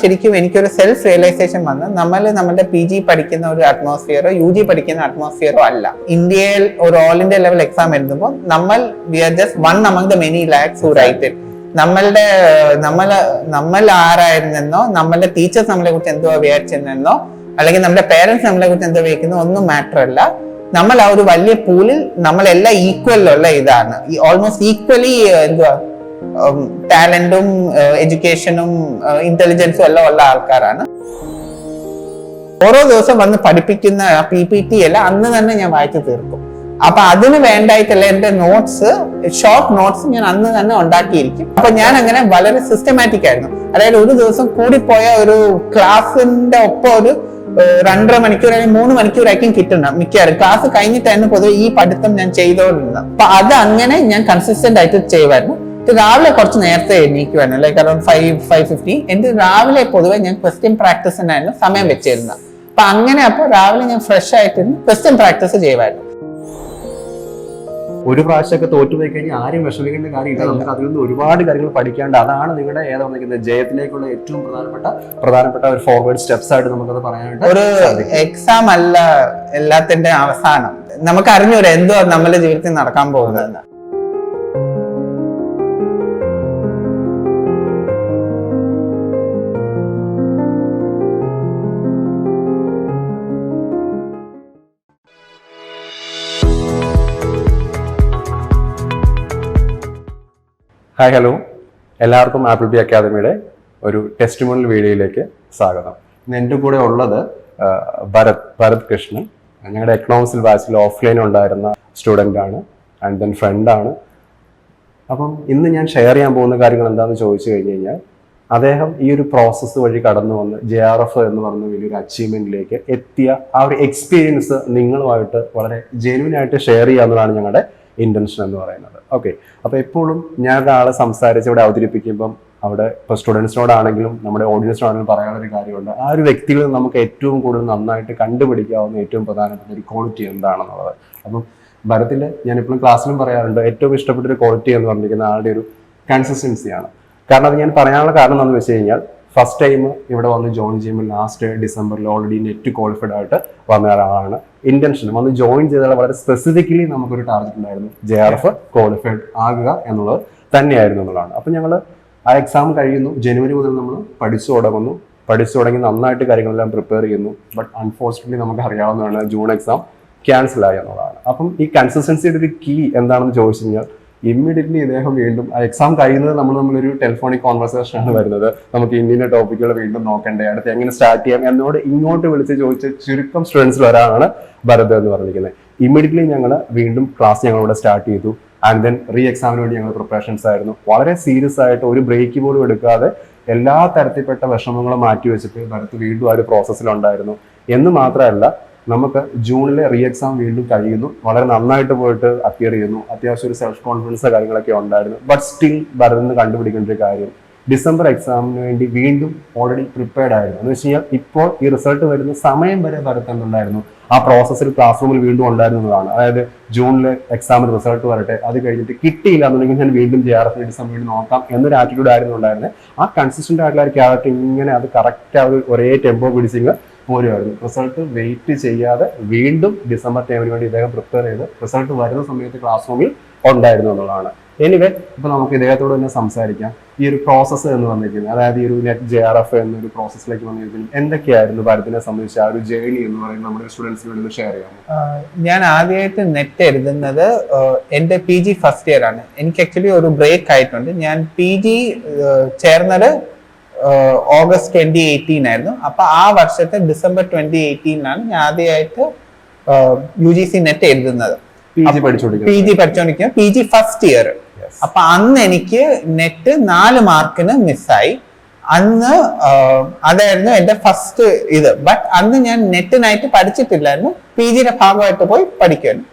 ശരിക്കും എനിക്കൊരു self realization വന്ന് നമ്മളുടെ PG പഠിക്കുന്ന ഒരു അറ്റ്മോസ്ഫിയറോ UG പഠിക്കുന്ന അറ്റ്മോസ്ഫിയറോ അല്ല. ഇന്ത്യയിൽ ഒരു ഓൾ ഇന്ത്യ ലെവൽ എക്സാം എഴുതുമ്പോൾ we are just one among the many lakhs who write it. നമ്മൾ ആരായിരുന്നെന്നോ, നമ്മളുടെ ടീച്ചേഴ്സ് നമ്മളെ കുറിച്ച് എന്തോ വിചാരിച്ചിരുന്നെന്നോ, അല്ലെങ്കിൽ നമ്മുടെ പേരൻസ് നമ്മളെ കുറിച്ച് എന്തോ വിചാരിക്കുന്നോ ഒന്നും മാറ്റർ അല്ല. നമ്മൾ ആ ഒരു വലിയ പൂളിൽ നമ്മളെല്ലാം ഈക്വലുള്ള ഇതാണ്, ഓൾമോസ്റ്റ് ഈക്വലി എന്തുവാ ടാലന്റും എഡ്യൂക്കേഷനും ഇന്റലിജൻസും എല്ലാം ഉള്ള ആൾക്കാരാണ്. ഓരോ ദിവസം വന്ന് പഠിപ്പിക്കുന്ന PPT എല്ലാം അന്ന് തന്നെ ഞാൻ വായിച്ചു തീർക്കും. അപ്പൊ അതിന് വേണ്ടായിട്ടല്ല എന്റെ നോട്ട്സ്, ഷോർട്ട് നോട്ട്സ് ഞാൻ അന്ന് തന്നെ ഉണ്ടാക്കിയിരിക്കും. അപ്പൊ ഞാൻ അങ്ങനെ വളരെ സിസ്റ്റമാറ്റിക് ആയിരുന്നു. അതായത് ഒരു ദിവസം കൂടിപ്പോയ ഒരു ക്ലാസ്സിന്റെ ഒപ്പം ഒരു 2.5 മണിക്കൂർ അല്ലെങ്കിൽ 3 മണിക്കൂറായിരിക്കും കിട്ടുന്നത് മിക്കവാറും. ക്ലാസ് കഴിഞ്ഞിട്ടായിരുന്നു പൊതുവെ ഈ പഠിത്തം ഞാൻ ചെയ്തോണ്ടിരുന്നത്. അപ്പൊ അത് അങ്ങനെ ഞാൻ കൺസിസ്റ്റന്റ് ആയിട്ട് ചെയ്യുമായിരുന്നു. രാവിലെ കുറച്ച് നേരത്തെ എണീക്കുവായിരുന്നു, ലൈക്ക് അറൌണ്ട് 5:50. എന്റെ രാവിലെ പൊതുവെ ഞാൻ ക്വസ്റ്റ്യൻ പ്രാക്ടീസിനായിരുന്നു സമയം വെച്ചിരുന്നത്. അപ്പൊ അങ്ങനെ അപ്പോൾ രാവിലെ ഞാൻ ഫ്രഷ് ആയിട്ടിരുന്ന് ക്വസ്റ്റ്യൻ പ്രാക്ടീസ് ചെയ്യുമായിരുന്നു. ഒരു പ്രാവശ്യമൊക്കെ തോറ്റുപോയി കഴിഞ്ഞാൽ ആരും വിഷമിക്കേണ്ട കാര്യമില്ല. നമുക്ക് അതിൽ നിന്ന് ഒരുപാട് കാര്യങ്ങൾ പഠിക്കാണ്ട്. അതാണ് നിങ്ങളുടെ ഏതാണെന്ന് ജയത്തിലേക്കുള്ള ഏറ്റവും പ്രധാനപ്പെട്ട ഒരു ഫോർവേഡ് സ്റ്റെപ്സ് ആയിട്ട് നമുക്കത് പറയാനായിട്ട്. ഒരു എക്സാം അല്ല എല്ലാത്തിന്റെ അവസാനം. നമുക്ക് അറിഞ്ഞൂടെ എന്തോ നമ്മുടെ ജീവിതത്തിൽ നടക്കാൻ പോകുന്നത്. ഹായ്, ഹലോ, എല്ലാവർക്കും ആപ്പിൾ ബി അക്കാദമിയുടെ ഒരു ടെസ്റ്റിമോണിയൽ വീഡിയോയിലേക്ക് സ്വാഗതം. ഇന്ന് എൻ്റെ കൂടെ ഉള്ളത് ഭരത് കൃഷ്ണൻ. ഞങ്ങളുടെ എക്കണോമിക്സിൽ ബാച്ചിൽ ഓഫ്ലൈൻ ഉണ്ടായിരുന്ന സ്റ്റുഡൻ്റ് ആണ് ആൻഡ് ദെൻ ഫ്രണ്ടാണ്. അപ്പം ഇന്ന് ഞാൻ ഷെയർ ചെയ്യാൻ പോകുന്ന കാര്യങ്ങൾ എന്താണെന്ന് ചോദിച്ചു കഴിഞ്ഞ് കഴിഞ്ഞാൽ, അദ്ദേഹം ഈ ഒരു പ്രോസസ്സ് വഴി കടന്നു വന്ന് JRF എന്ന് പറഞ്ഞ വലിയൊരു അച്ചീവ്മെന്റിലേക്ക് എത്തിയ ആ ഒരു എക്സ്പീരിയൻസ് നിങ്ങളുമായിട്ട് വളരെ ജെന്യുവനായിട്ട് ഷെയർ ചെയ്യുക എന്നതാണ് ഞങ്ങളുടെ ഇന്റൻഷൻ എന്ന് പറയുന്നത്. ഓക്കെ, അപ്പോൾ എപ്പോഴും ഞാൻ ഒരാളെ സംസാരിച്ച് ഇവിടെ അവതരിപ്പിക്കുമ്പം അവിടെ ഇപ്പോൾ സ്റ്റുഡൻസിനോടാണെങ്കിലും നമ്മുടെ ഓഡിയൻസിനോടാണെങ്കിലും പറയാനുള്ള ഒരു കാര്യമുണ്ട്. ആ ഒരു വ്യക്തികളിൽ നമുക്ക് ഏറ്റവും കൂടുതൽ നന്നായിട്ട് കണ്ടുപിടിക്കാവുന്ന ഏറ്റവും പ്രധാനപ്പെട്ട ഒരു ക്വാളിറ്റി എന്താണെന്നുള്ളത്. അപ്പം ഭരത്തിൽ ഞാൻ എപ്പോഴും ക്ലാസ്സിലും പറയാറുണ്ട്, ഏറ്റവും ഇഷ്ടപ്പെട്ട ഒരു ക്വാളിറ്റി എന്ന് പറഞ്ഞിരിക്കുന്ന ആളുടെ ഒരു കൺസിസ്റ്റൻസിയാണ്. കാരണം അത് ഞാൻ പറയാനുള്ള കാരണം എന്താണെന്ന് വെച്ച് കഴിഞ്ഞാൽ, ഫസ്റ്റ് ടൈം ഇവിടെ വന്ന് ജോയിൻ ചെയ്യുമ്പോൾ ലാസ്റ്റ് ഡിസംബറിൽ ഓൾറെഡി നെറ്റ് ക്വാളിഫൈഡ് ആയിട്ട് വന്ന ഒരാളാണ്. ഇന്റൻഷൻ വന്ന് ജോയിൻ ചെയ്താൽ വളരെ സ്പെസിഫിക്കലി നമുക്കൊരു ടാർഗറ്റ് ഉണ്ടായിരുന്നു, JRF ക്വാളിഫൈഡ് ആകുക എന്നുള്ളത് തന്നെയായിരുന്നു എന്നുള്ളതാണ്. അപ്പം ഞങ്ങൾ ആ എക്സാം കഴിയുന്നു, ജനുവരി മുതൽ നമ്മൾ പഠിച്ചു തുടങ്ങി നന്നായിട്ട് കാര്യങ്ങളെല്ലാം പ്രിപ്പയർ ചെയ്യുന്നു. ബട്ട് അൺഫോർച്ചുനേറ്റ്ലി നമുക്ക് അറിയാവുന്നതാണ്, ജൂൺ എക്സാം ക്യാൻസൽ ആയി എന്നുള്ളതാണ്. അപ്പം ഈ കൺസിസ്റ്റൻസിയുടെ ഒരു കീ എന്താണെന്ന് ചോദിച്ചു കഴിഞ്ഞാൽ, ഇമ്മീഡിയറ്റ്ലി ഇദ്ദേഹം വീണ്ടും ആ എക്സാം കഴിയുന്നത് നമ്മളൊരു ടെലിഫോണിക് കോൺവെർസേഷൻ ആണ് വരുന്നത്. നമുക്ക് ഇന്ന ടോപ്പിക്കുകൾ വീണ്ടും നോക്കണ്ടേ, അടുത്ത് എങ്ങനെ സ്റ്റാർട്ട് ചെയ്യാം എന്നോട് ഇങ്ങോട്ട് വിളിച്ച് ചോദിച്ച ചുരുക്കം സ്റ്റുഡൻസിൽ ഒരാളാണ് ഭരത് എന്ന് പറഞ്ഞിരിക്കുന്നത്. ഇമ്മീഡിയറ്റ്ലി ഞങ്ങൾ വീണ്ടും ക്ലാസ് ഞങ്ങളിവിടെ സ്റ്റാർട്ട് ചെയ്തു. ആൻഡ് ദെൻ എക്സാമിന് വേണ്ടി ഞങ്ങൾ പ്രിപ്പറേഷൻസ് ആയിരുന്നു. വളരെ സീരിയസ് ആയിട്ട് ഒരു ബ്രേക്ക് പോലും എടുക്കാതെ എല്ലാ തരത്തിൽപ്പെട്ട വിഷമങ്ങളും മാറ്റി വെച്ചിട്ട് ഭരത് വീണ്ടും ആ ഒരു പ്രോസസ്സിലുണ്ടായിരുന്നു. എന്ന് മാത്രമല്ല, നമുക്ക് ജൂണിലെ എക്സാം വീണ്ടും കഴിയുന്നു, വളരെ നന്നായിട്ട് പോയിട്ട് അപ്പിയർ ചെയ്യുന്നു, അത്യാവശ്യം ഒരു സെൽഫ് കോൺഫിഡൻസ് കാര്യങ്ങളൊക്കെ ഉണ്ടായിരുന്നു. ബട്ട് സ്റ്റിൽ ഭരതിന് കണ്ടുപിടിക്കേണ്ട ഒരു കാര്യം, ഡിസംബർ എക്സാമിന് വേണ്ടി വീണ്ടും ഓൾറെഡി പ്രിപ്പയർഡ് ആയിരുന്നു. എന്ന് വെച്ച് കഴിഞ്ഞാൽ ഇപ്പോൾ ഈ റിസൾട്ട് വരുന്ന സമയം വരെ ഭരത് എന്തുണ്ടായിരുന്നു, ആ പ്രോസസ്സിൽ ക്ലാസ് റൂമിൽ വീണ്ടും ഉണ്ടായിരുന്നതാണ്. അതായത് ജൂണിലെ എക്സാമിന് റിസൾട്ട് വരട്ടെ, അത് കഴിഞ്ഞിട്ട് കിട്ടിയില്ല എന്നുണ്ടെങ്കിൽ ഞാൻ വീണ്ടും JRF ഡിസംബർ വേണ്ടി നോക്കാം എന്നൊരു ആറ്റിറ്റ്യൂഡ് ആയിരുന്നു ഉണ്ടായിരുന്നത്. ആ കൺസിസ്റ്റന്റ് ആയിട്ടുള്ള ഒരു ക്യാരക്ടർ ഇങ്ങനെ അത് കറക്റ്റ് ആ ഒരു ഒരേ ടെമ്പോ പിടിച്ചിങ്ങ് പോരുമായിരുന്നു. റിസൾട്ട് വെയിറ്റ് ചെയ്യാതെ വീണ്ടും ഡിസംബർ ടൈമിന് വേണ്ടി ഇദ്ദേഹം പ്രിപ്പയർ ചെയ്ത് റിസൾട്ട് വരുന്ന സമയത്ത് ക്ലാസ് റൂമിൽ ഉണ്ടായിരുന്നു എന്നുള്ളതാണ്. എനിവേ, ഇപ്പൊ നമുക്ക് ഇദ്ദേഹത്തോട് തന്നെ സംസാരിക്കാം. ഈ ഒരു പ്രോസസ്സ് എന്ന് പറഞ്ഞിരിക്കുന്നത്, അതായത് ഈ ഒരു നെറ്റ് JRF എന്നൊരു പ്രോസസ്സിലേക്ക് വന്നിരിക്കുന്നത് എന്തൊക്കെയായിരുന്നു ഭരതിനെ സംബന്ധിച്ച് ആ ഒരു ജേർണി എന്ന് പറയുന്നത് നമ്മുടെ സ്റ്റുഡൻസിനോട് ഷെയർ ചെയ്യാമോ? ഞാൻ ആദ്യമായിട്ട് നെറ്റ് എഴുതുന്നത് എന്റെ PG ഫസ്റ്റ് ഇയർ ആണ്. എനിക്ക് ആക്ച്വലി ഒരു ബ്രേക്ക് ആയിട്ടുണ്ട്. ഞാൻ PG ചേർന്നത് ഓഗസ്റ്റ് 2018 ആയിരുന്നു. അപ്പൊ ആ വർഷത്തെ ഡിസംബർ 2018 ഞാൻ ആദ്യമായിട്ട് UGC നെറ്റ് എഴുതുന്നത്. PG പഠിച്ചോണ്ടിരിക്കുക, PG first year. അപ്പൊ അന്ന് എനിക്ക് നെറ്റ് 4 മാർക്കിന് മിസ്സായി. അന്ന് അതായിരുന്നു എന്റെ ഫസ്റ്റ് ഇത്. ബട്ട് അന്ന് ഞാൻ നെറ്റിനായിട്ട് പഠിച്ചിട്ടില്ലായിരുന്നു, PGയുടെ ഭാഗമായിട്ട് പോയി പഠിക്കുമായിരുന്നു.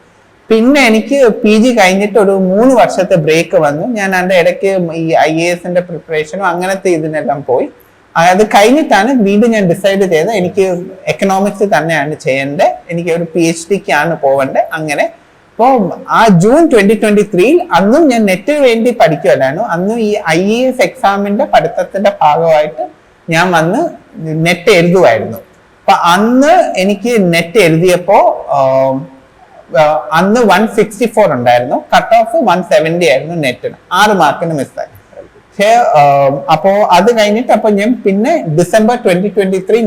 പിന്നെ എനിക്ക് PG കഴിഞ്ഞിട്ട് ഒരു 3 വർഷത്തെ ബ്രേക്ക് വന്നു. ഞാൻ അതിന്റെ ഇടയ്ക്ക് ഈ IASന്റെ പ്രിപ്പറേഷനും അങ്ങനത്തെ ഇതിനെല്ലാം പോയി. അത് കഴിഞ്ഞിട്ടാണ് വീണ്ടും ഞാൻ ഡിസൈഡ് ചെയ്തത് എനിക്ക് എക്കണോമിക്സ് തന്നെയാണ് ചെയ്യേണ്ടത്, എനിക്ക് ഒരു PhDക്കാണ് പോവേണ്ടത്. അങ്ങനെ അപ്പോൾ ആ ജൂൺ 2023 അന്നും ഞാൻ നെറ്റിന് വേണ്ടി പഠിക്കുമല്ലായിരുന്നു. അന്നും ഈ IAS എക്സാമിന്റെ പഠിത്തത്തിന്റെ ഭാഗമായിട്ട് ഞാൻ വന്ന് നെറ്റ് എഴുതുമായിരുന്നു. അപ്പൊ അന്ന് എനിക്ക് നെറ്റ് എഴുതിയപ്പോ അന്ന് 164 ഉണ്ടായിരുന്നു, കട്ട് ഓഫ് 170 ആയിരുന്നു നെറ്റിന്, 6 മാർക്കിന് മിസ്സായി. പക്ഷേ അപ്പോ അത് കഴിഞ്ഞിട്ട് അപ്പൊ ഞാൻ പിന്നെ ഡിസംബർ 2023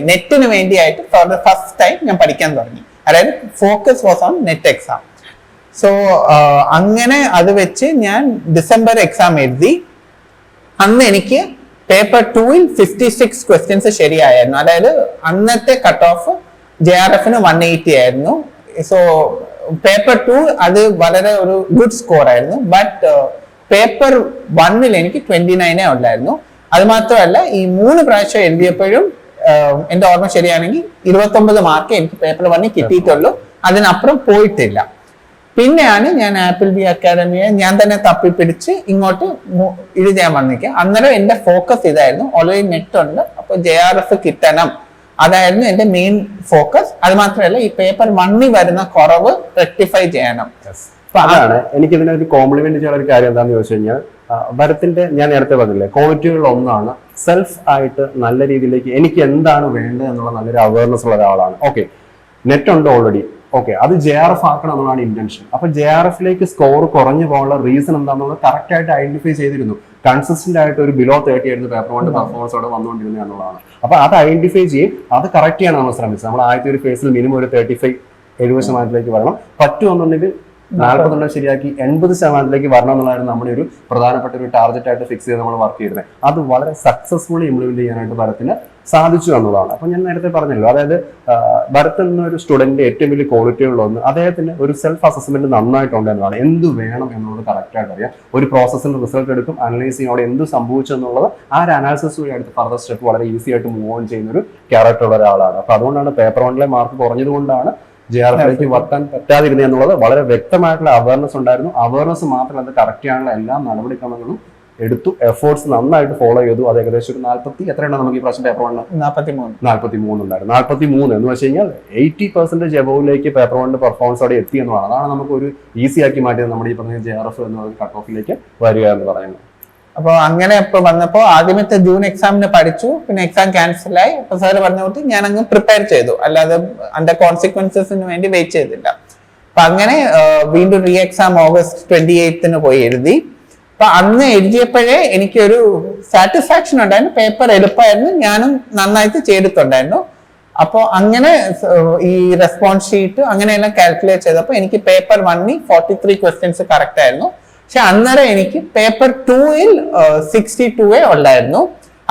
നെറ്റിന് വേണ്ടിയായിട്ട് ഫോർ ദ ഫസ്റ്റ് ടൈം ഞാൻ പഠിക്കാൻ തുടങ്ങി. അതായത് focus was on NET exam. So അങ്ങനെ അത് വെച്ച് ഞാൻ ഡിസംബർ എക്സാം എഴുതി. അന്ന് എനിക്ക് പേപ്പർ 2-ൽ 56 ക്വസ്റ്റ്യൻസ് ശരിയായിരുന്നു. അതായത് അന്നത്തെ കട്ട് ഓഫ് JRF-ന് 180 ആയിരുന്നു. സോ പേപ്പർ 2 അത് വളരെ ഒരു ഗുഡ് സ്കോർ ആയിരുന്നു. ബട്ട് പേപ്പർ 1-ൽ എനിക്ക് 29 ഉള്ളായിരുന്നു. അത് മാത്രമല്ല ഈ 3 പ്രാവശ്യം എഴുതിയപ്പോഴും എന്റെ ഓർമ്മ ശരിയാണെങ്കിൽ 29 മാർക്ക് എനിക്ക് പേപ്പർ 1-ൽ കിട്ടിയിട്ടുള്ളൂ, അതിനപ്പുറം പോയിട്ടില്ല. പിന്നെയാണ് ഞാൻ ആപ്പിൾ ബി അക്കാഡമിയെ ഞാൻ തന്നെ തപ്പിപ്പിടിച്ച് ഇങ്ങോട്ട് ഇത് ചെയ്യാൻ വന്നിരിക്കുക. അന്നേരം എന്റെ ഫോക്കസ് ഇതായിരുന്നു, ഓൾറെഡി നെറ്റ് ഉണ്ട്, അപ്പൊ JRF കിട്ടണം, അതായിരുന്നു എന്റെ മെയിൻ ഫോക്കസ്. അത് മാത്രമല്ല ഈ പേപ്പർ 1-ൽ വരുന്ന കുറവ് റെക്ടിഫൈ ചെയ്യണം. അതാണ് എനിക്ക് ഇതിനെ ഒരു കോംപ്ലിമെന്റ് ചെയ്യാൻ ഒരു കാര്യം എന്താണെന്ന് ചോദിച്ചു കഴിഞ്ഞാൽ, ഭരത്തിന്റെ ഞാൻ നേരത്തെ പറഞ്ഞില്ലേ, ക്വാളിറ്റികളിൽ ഒന്നാണ് സെൽഫ് ആയിട്ട് നല്ല രീതിയിലേക്ക് എനിക്ക് എന്താണ് വേണ്ടത് എന്നുള്ള നല്ലൊരു അവയർനെസ് ഉള്ള ഒരാളാണ്. ഓക്കെ, നെറ്റ് ഉണ്ട് ഓൾറെഡി, ഓക്കെ, അത് JRF ആക്കണം എന്നുള്ളതാണ് ഇന്റൻഷൻ. അപ്പൊ JRF-ലേക്ക് സ്കോർ കുറഞ്ഞു പോകാനുള്ള റീസൺ എന്താണെന്നുള്ളത് കറക്റ്റ് ആയിട്ട് ഐഡന്റിഫൈ ചെയ്തിരുന്നു. കൺസിസ്റ്റന്റ് ആയിട്ട് ഒരു ബിലോ 30 ആയിരുന്നു പേപ്പർ 1 പെർഫോമൻസ് അവിടെ വന്നുകൊണ്ടിരുന്നത് എന്നുള്ളതാണ്. അപ്പൊ അത് ഐഡന്റിഫൈ ചെയ്യും, അത് കറക്റ്റ് ചെയ്യാൻ നമ്മൾ ശ്രമിച്ചത്. നമ്മൾ ആദ്യത്തെ ഒരു ഫേസിൽ മിനിമം ഒരു 35-70% വരണം. പറ്റുമെന്നുണ്ടെങ്കിൽ 40 ശരിയാക്കി 80% വരണം എന്നുള്ളതായിരുന്നു നമ്മുടെ ഒരു പ്രധാനപ്പെട്ട ഒരു ടാർഗറ്റ് ആയിട്ട് ഫിക്സ് ചെയ്ത് നമ്മൾ വർക്ക് ചെയ്തത്. അത് വളരെ സക്സസ്ഫുള്ളി ഇംപ്ലിമെന്റ് ചെയ്യാനായിട്ട് ഭരത്തിന് സാധിച്ചു എന്നുള്ളതാണ്. അപ്പൊ ഞാൻ നേരത്തെ പറഞ്ഞല്ലോ, അതായത് ഭരത് എന്നൊരു സ്റ്റുഡന്റ് ഏറ്റവും വലിയ ക്വാളിറ്റികളിലൊന്ന് അദ്ദേഹത്തിന് ഒരു സെൽഫ് അസസ്മെന്റ് നന്നായിട്ടുണ്ട് എന്നതാണ്. എന്ത് വേണം എന്നുള്ളത് കറക്റ്റ് ആയിട്ട് അറിയാം. ഒരു പ്രോസസ്സിന്റെ റിസൾട്ട് എടുക്കും, അനലൈസ് ചെയ്യും, അവിടെ എന്ത് സംഭവിച്ചു എന്നുള്ളത് ആ ഒരു അനാലിസിസ് വഴി അടുത്ത ഫർദർ സ്റ്റെപ്പ് വളരെ ഈസി ആയിട്ട് മൂവ് ഓൺ ചെയ്യുന്ന ഒരു ക്യാരക്ടർ ഉള്ള ഒരാളാണ്. അപ്പൊ അതുകൊണ്ടാണ് പേപ്പർ 1-ലെ മാർക്ക് കുറഞ്ഞതുകൊണ്ടാണ് JRF-ലേക്ക് വർത്താൻ പറ്റാതിരുന്നത് എന്നുള്ളത് വളരെ വ്യക്തമായിട്ടുള്ള അവയർനെസ് ഉണ്ടായിരുന്നു. അവയർനെസ് മാത്രമല്ല, അത് കറക്റ്റ് ചെയ്യാനുള്ള എല്ലാ നടപടിക്രമങ്ങളും എടുത്തു, എഫേർട്സ് നന്നായിട്ട് ഫോളോ ചെയ്തു. അത് ഏകദേശം ഒരു 40 എത്രയുണ്ടോ നമുക്ക് ഈ പ്രാവശ്യം പേപ്പർ 1 43 ഉണ്ടായിരുന്നു. 43 എന്ന് വെച്ച് കഴിഞ്ഞാൽ 80% എബോവിലേക്ക് പേപ്പർ 1 പെർഫോമൻസ് അവിടെ എത്തി എന്നുള്ളതാണ്. അതാണ് നമുക്ക് ഒരു ഈസി ആക്കി മാറ്റിയത് നമ്മുടെ ഈ പറഞ്ഞ JRF എന്ന കട്ട് ഓഫിലേക്ക് വരിക എന്ന് പറയുന്നത്. അപ്പൊ അങ്ങനെ ഇപ്പൊ വന്നപ്പോ ആദ്യമത്തെ ജൂൺ എക്സാമിന് പഠിച്ചു, പിന്നെ എക്സാം ക്യാൻസൽ ആയി. അപ്പൊ സാറ് പറഞ്ഞ കൂട്ടി ഞാൻ അങ്ങ് പ്രിപ്പയർ ചെയ്തു, അല്ലാതെ അതിന്റെ കോൺസിക്വൻസസിന് വേണ്ടി വെയിറ്റ് ചെയ്തില്ല. അപ്പൊ അങ്ങനെ വീണ്ടും റീ എക്സാം ഓഗസ്റ്റ് 28-ന് പോയി എഴുതി. അപ്പൊ അന്ന് എഴുതിയപ്പോഴേ എനിക്കൊരു സാറ്റിസ്ഫാക്ഷൻ ഉണ്ടായിരുന്നു, പേപ്പർ എളുപ്പമായിരുന്നു, ഞാനും നന്നായിട്ട് ചെയ്തിട്ടുണ്ടായിരുന്നു. അപ്പോൾ അങ്ങനെ ഈ റെസ്പോൺസ് ഷീറ്റ് അങ്ങനെയെല്ലാം കാൽക്കുലേറ്റ് ചെയ്തപ്പോൾ എനിക്ക് പേപ്പർ 1-ൽ 43 ക്വസ്റ്റ്യൻസ് കറക്റ്റ് ആയിരുന്നു. പക്ഷെ അന്നേരം എനിക്ക് പേപ്പർ 2-ൽ 62 ഉള്ളായിരുന്നു.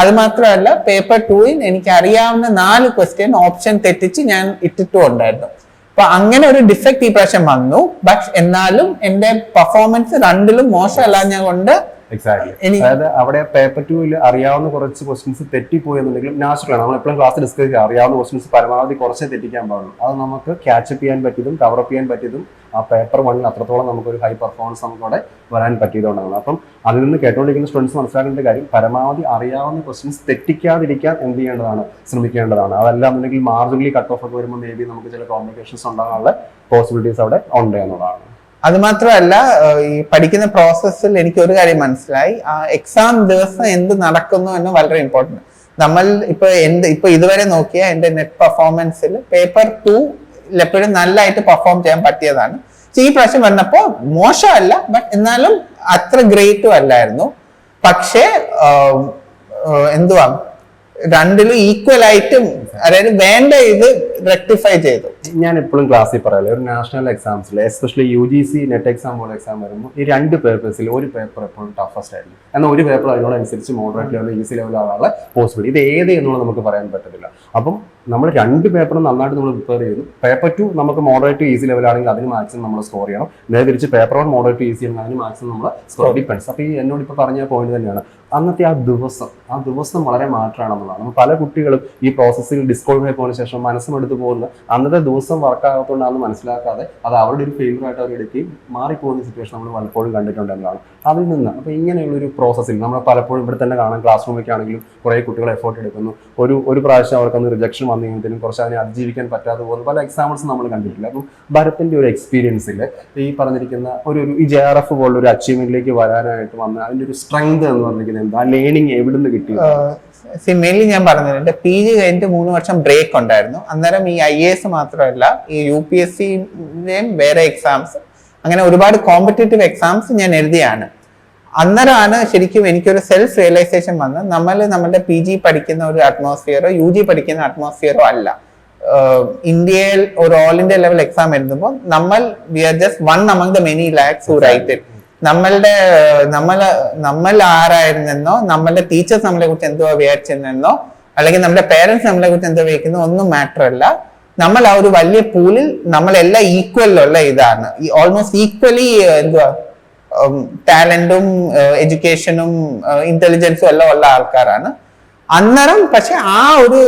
അത് മാത്രമല്ല പേപ്പർ 2-ൽ എനിക്ക് അറിയാവുന്ന 4 ക്വസ്റ്റ്യൻ ഓപ്ഷൻ തെറ്റിച്ച് ഞാൻ ഇട്ടിട്ടും ഉണ്ടായിരുന്നു. അപ്പൊ അങ്ങനെ ഒരു ഡിഫക്റ്റ് ഈ പ്രാവശ്യം വന്നു. ബട്ട് എന്നാലും എന്റെ പെർഫോമൻസ് 2-ലും മോശമല്ലാഞ്ഞ കൊണ്ട് അതായത് അവിടെ പേപ്പർ 2-ൽ അറിയാവുന്ന കുറച്ച് ക്വസ്റ്റ്യൻസ് തെറ്റിപ്പോയി എന്നുണ്ടെങ്കിലും നാച്ചുറലാണ്. നമ്മൾ എപ്പോഴും ക്ലാസ് ഡിസ്കസ് ചെയ്യുക, അറിയാവുന്ന ക്വസ്റ്റ്യൻസ് പരമാവധി കുറച്ചേ തെറ്റിക്കാൻ പാടുള്ളൂ. അത് നമുക്ക് ക്യാച്ചപ്പ് ചെയ്യാൻ പറ്റിയതും കവറപ്പ് ചെയ്യാൻ പറ്റിയതും ആ പേപ്പർ 1-ൽ അത്രത്തോളം നമുക്കൊരു ഹൈ പെർഫോമൻസ് നമുക്ക് അവിടെ വരാൻ പറ്റിയതുകൊണ്ടാണ്. അപ്പം അതിൽ നിന്ന് കേട്ടുകൊണ്ടിരിക്കുന്ന സ്റ്റുഡൻസ് മനസ്സിലാക്കേണ്ട കാര്യം, പരമാവധി അറിയാവുന്ന ക്വസ്റ്റ്യൻസ് തെറ്റിക്കാതിരിക്കാൻ എന്ത് ചെയ്യേണ്ടതാണ്, ശ്രമിക്കേണ്ടതാണ്. അതല്ലാന്നുണ്ടെങ്കിൽ മാർജിനലി കട്ട് ഓഫ് ഒക്കെ വരുമ്പോൾ മേ ബി നമുക്ക് ചില കോംപ്ലിക്കേഷൻസ് ഉണ്ടാകാനുള്ള പോസിബിലിറ്റീസ് അവിടെ ഉണ്ട് എന്നുള്ളതാണ്. അത് മാത്രമല്ല ഈ പഠിക്കുന്ന പ്രോസസ്സിൽ എനിക്ക് ഒരു കാര്യം മനസ്സിലായി, ആ എക്സാം ദിവസം എന്ത് നടക്കുന്നു എന്ന് വളരെ ഇമ്പോർട്ടൻറ്റ്. നമ്മൾ ഇപ്പൊ ഇതുവരെ നോക്കിയ എന്റെ നെറ്റ് പെർഫോമൻസിൽ പേപ്പർ 2 എപ്പോഴും നല്ലതായിട്ട് പെർഫോം ചെയ്യാൻ പറ്റിയതാണ്. ഈ പ്രാവശ്യം വന്നപ്പോ മോശമല്ല, ബട്ട് എന്നാലും അത്ര ഗ്രേറ്റും അല്ലായിരുന്നു. പക്ഷേ എന്തുവാ, 2-ലും ഈക്വൽ ആയിട്ടും, അതായത് വേണ്ട ഇത് റെക്ടിഫൈ ചെയ്തു. ഞാൻ എപ്പോഴും ക്ലാസ്സിൽ പറയാലോ, ഒരു നാഷണൽ എക്സാംസിൽ എസ്പെഷ്യലി UGC നെറ്റ് എക്സാം പോലെ എക്സാം വരുമ്പോൾ ഈ 2 പേപ്പേഴ്സിൽ ഒരു പേപ്പർ എപ്പോഴും ടഫസ്റ്റ് ആയിരിക്കും. എന്നാൽ ഒരു പേപ്പർ അതിനോടനുസരിച്ച് മോഡറേറ്റ് ലെവൽ ഈസി ലെവൽ ആകാനുള്ള പോസിബിലിറ്റി ഇത് ഏത് എന്നുള്ളത് നമുക്ക് പറയാൻ പറ്റത്തില്ല. അപ്പം നമ്മൾ 2 പേപ്പറും നന്നായിട്ട് നമ്മൾ പ്രിപ്പയർ ചെയ്തു. പേപ്പർ 2 നമുക്ക് മോഡറേറ്റ് ഈസി ലെവൽ ആണെങ്കിൽ അതിന് മാക്സിമം നമ്മൾ സ്കോർ ചെയ്യണം. നേരെ തിരിച്ച് പേപ്പർ 1 മോഡറേറ്റ് ഈസി ആണെങ്കിൽ അതിന് മാക്സിമം നമ്മൾ സ്കോർ ഡിപ്പെൻസ്. അപ്പോൾ ഈ എന്നോട് ഇപ്പോൾ പറഞ്ഞ പോയിന്റ് തന്നെയാണ്, അന്നത്തെ ആ ദിവസം വളരെ മാറ്റമാണെന്നുള്ളതാണ്. നമ്മൾ പല കുട്ടികളും ഈ പ്രോസസ്സിൽ ഡിസ്ക്വാളിഫൈ പോയതിനു ശേഷം മനസ്സിനെടുത്ത് പോകുന്ന അന്നത്തെ ദിവസം വർക്കാകത്തോണ്ടാണെന്ന് മനസ്സിലാക്കാതെ അത് അവരുടെ ഒരു ഫെയിലിയർ ആയിട്ട് അവർ എടുക്കുകയും മാറിപ്പോകുന്ന സിറ്റുവേഷൻ നമ്മൾ പലപ്പോഴും കണ്ടിട്ടുണ്ട് എന്നതാണ്. അതിൽ നിന്ന് അപ്പോൾ ഇങ്ങനെയുള്ളൊരു പ്രോസസ്സിൽ നമ്മൾ പലപ്പോഴും ഇവിടെ തന്നെ കാണാം, ക്ലാസ് റൂമൊക്കെ ആണെങ്കിലും കുറേ കുട്ടികൾ എഫോർട്ട് എടുക്കുന്നു. ഒരു പ്രാവശ്യം അവർക്കൊന്ന് റിജക്ഷൻ വന്നു കഴിയുമ്പോഴത്തേനും കുറച്ച് അതിനെ അതിജീവിക്കാൻ പറ്റാതെ പോകുന്ന പല എക്സാമ്പിൾസ് നമ്മൾ കണ്ടിട്ടില്ല. അപ്പം ഭരത്തിന്റെ ഒരു എക്സ്പീരിയൻസിൽ ഈ പറഞ്ഞിരിക്കുന്ന ഈ JRF പോലുള്ള ഒരു അച്ചീവ്മെന്റിലേക്ക് വരാനായിട്ട് വന്ന അതിൻ്റെ ഒരു സ്ട്രെങ്ത് എന്ന് പറഞ്ഞിരിക്കുന്നത് പറഞ്ഞിരിക്കുന്നത് എന്താ, ലേണിംഗ് എവിടെ നിന്ന് കിട്ടി? മെയിൻലി ഞാൻ പറഞ്ഞത് എന്റെ PG കഴിഞ്ഞിട്ട് 3 വർഷം ബ്രേക്ക് ഉണ്ടായിരുന്നു. അന്നേരം ഈ IAS മാത്രമല്ല ഈ UPSCയും വേറെ എക്സാംസ് അങ്ങനെ ഒരുപാട് കോമ്പറ്റേറ്റീവ് എക്സാംസ് ഞാൻ എഴുതിയാണ്. അന്നേരമാണ് ശരിക്കും എനിക്കൊരു സെൽഫ് റിയലൈസേഷൻ വന്നത്, നമ്മളുടെ PG പഠിക്കുന്ന ഒരു അറ്റ്മോസ്ഫിയറോ UG പഠിക്കുന്ന അറ്റ്മോസ്ഫിയറോ അല്ല. ഇന്ത്യയിൽ ഒരു ഓൾ ഇന്ത്യ ലെവൽ എക്സാം എഴുതുമ്പോൾ we are just one among the many lakhs who write it. നമ്മൾ ആരായിരുന്നെന്നോ നമ്മളുടെ ടീച്ചേഴ്സ് നമ്മളെ കുറിച്ച് എന്തോ വിചാരിച്ചിരുന്നെന്നോ അല്ലെങ്കിൽ നമ്മുടെ പേരൻസ് നമ്മളെ കുറിച്ച് എന്തോ വിചാരിക്കുന്നോ ഒന്നും മാറ്റർ അല്ല. നമ്മൾ ആ ഒരു വലിയ പൂളിൽ നമ്മളെല്ലാം ഈക്വലുള്ള ഇതാണ്, ഓൾമോസ്റ്റ് ഈക്വലി എന്തുവാ ടാലന്റും എഡ്യൂക്കേഷനും ഇന്റലിജൻസും എല്ലാം ഉള്ള ആൾക്കാരാണ്. അന്നേരം പക്ഷെ ആ ഒരു